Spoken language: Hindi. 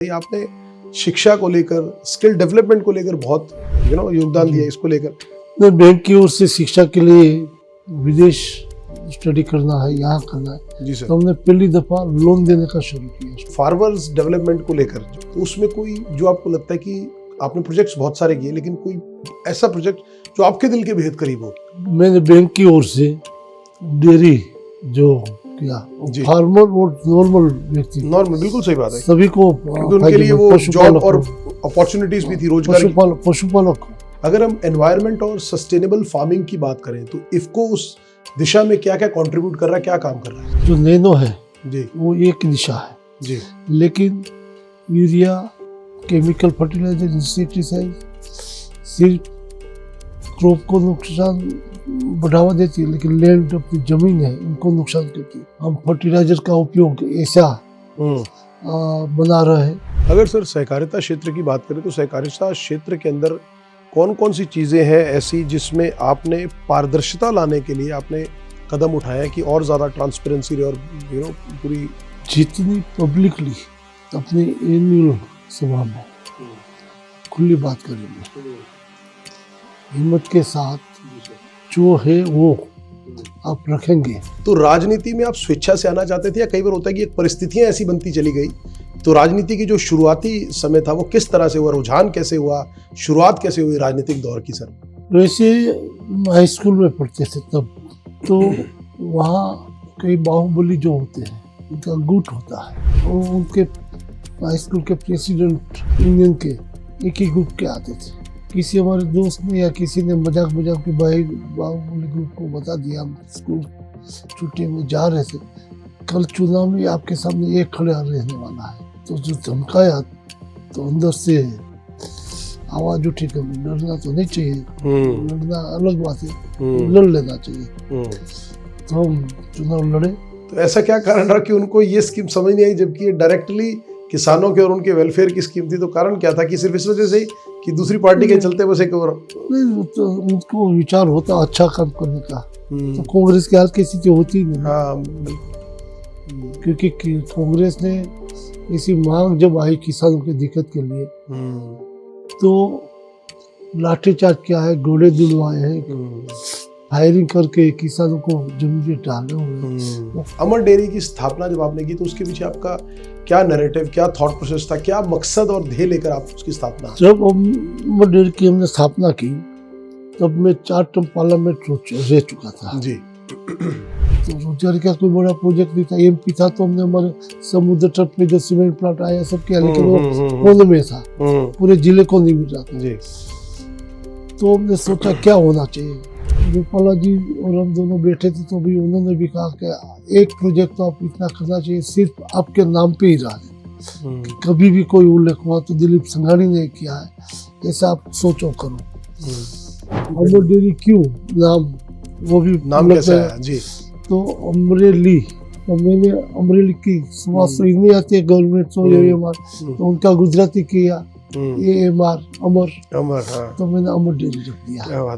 आपने शिक्षा को लेकर, स्किल डेवलपमेंट को लेकर बहुत योगदान दिया इसको लेकर। मैं बैंक की ओर से शिक्षा के लिए विदेश स्टडी करना है, यहाँ करना है, जी सर। तो हमने पहली दफा लोन देने का शुरू किया। फार्मर्स डेवलपमेंट को लेकर तो उसमें कोई जो आपको लगता है कि आपने प्रोजेक्ट्स बहुत सारे किए, लेकिन कोई ऐसा प्रोजेक्ट जो आपके दिल के बेहद करीब हो? मैंने बैंक की ओर से डेयरी जो किया, फार्मर और नॉर्मल व्यक्ति, नॉर्मल, बिल्कुल सही बात है, सभी को, क्योंकि उनके लिए वो जॉब और अपॉर्चुनिटीज भी थी, रोजगार। पशुपालक। अगर हम एनवायरनमेंट और सस्टेनेबल फार्मिंग की बात करें तो इफको उस दिशा में क्या क्या कंट्रीब्यूट कर रहा है, क्या काम कर रहा है? जो नैनो है जी, वो एक दिशा है जी, लेकिन यूरिया, केमिकल फर्टिलाइजर, इंसेक्टिसाइड सिर्फ क्रॉप को नुकसान बढ़ावा देती है, लेकिन लैंड अपनी जमीन है उनको नुकसान करती है। हम फर्टिलाइजर का उपयोग ऐसा बना रहे हैं। अगर सर सहकारिता क्षेत्र की बात करें तो सहकारिता क्षेत्र के अंदर कौन कौन सी चीज़ें हैं ऐसी जिसमें आपने पारदर्शिता लाने के लिए आपने कदम उठाया कि और ज़्यादा ट्रांसपेरेंसी रहे और पूरी जितनी पब्लिकली अपनी एनुअल सभा में खुली बात करेंगे, हिम्मत के साथ जो है वो आप रखेंगे। तो राजनीति में आप स्वेच्छा से आना चाहते थे या कई बार होता है कि एक परिस्थितियां ऐसी बनती चली गई? तो राजनीति की जो शुरुआती समय था वो किस तरह से हुआ, रुझान कैसे हुआ, शुरुआत कैसे हुई राजनीतिक दौर की सर? वैसे हाई स्कूल में पढ़ते थे तब, तो वहाँ कई बाहुबली जो होते हैं उनका गुट होता है, वो उनके हाई स्कूल के प्रेसिडेंट यूनियन के एक ही ग्रुप के आते थे। किसी हमारे दोस्त ने या किसी ने मजाक के भाई बाहुबली ग्रुप को बता दिया, हम स्कूल छुट्टी में जा रहे थे, कल चुनाव में आपके सामने एक खड़ा रहने वाला है, तो जो धमकाया तो अंदर से आवाज उठी कि डरना तो नहीं चाहिए, लड़ना अलग बात है, लड़ लेना चाहिए। तो हम चुनाव लड़े। तो ऐसा क्या कारण रहा कि उनको ये स्कीम समझ नहीं आई, जबकि ये डायरेक्टली किसानों के और उनके वेलफेयर की स्कीम थी? तो कारण क्या था कि सिर्फ इस वजह से कि दूसरी पार्टी के चलते बस एक और तो उनको विचार होता अच्छा काम करने का, तो कांग्रेस की हालत कैसी थी होती नहीं। हाँ, क्योंकि कांग्रेस ने ऐसी मांग जब आई किसानों की दिक्कत के लिए, तो लाठीचार्ज किया है, घोड़े दिलवाए हैं, फायरिंग करके किसानों को जमीन पे डाले हुए। अमर डेयरी की स्थापना जब आपने की तो उसके पीछे आपका क्या नैरेटिव, क्या थॉट प्रोसेस था, क्या मकसद और ध्येय लेकर आप उसकी स्थापना? जब अमर डेयरी की हमने स्थापना की तब मैं 4 टर्म पार्लियामेंट रह चुका था जी। तो रोजगार का कोई बड़ा प्रोजेक्ट नहीं था। एमपी था तो हमने हमारे समुद्र तट पे जो सीमेंट प्लांट आया सब किया, लेकिन वो कोने में था, पूरे जिले को नहीं मिल रहा था जी। तो हमने सोचा क्या होना चाहिए। गोपाला जी और हम दोनों बैठे थे, तो भी उन्होंने भी कहा कि एक प्रोजेक्ट तो आप इतना करना चाहिए, सिर्फ आपके नाम पे ही रहा है, कभी भी कोई उल्लेख हुआ तो दिलीप संघानी ने किया है, ऐसा आप सोचो करो। अमर डेयरी क्यों नाम, वो भी नाम कैसा है जी? तो अमरेली, तो मैंने अमरेली की सुभाष नहीं आती है गवर्नमेंट, तो उनका गुजराती किया AMR, अमर, हाँ। तो मैंने अमर डेयरी रख दिया।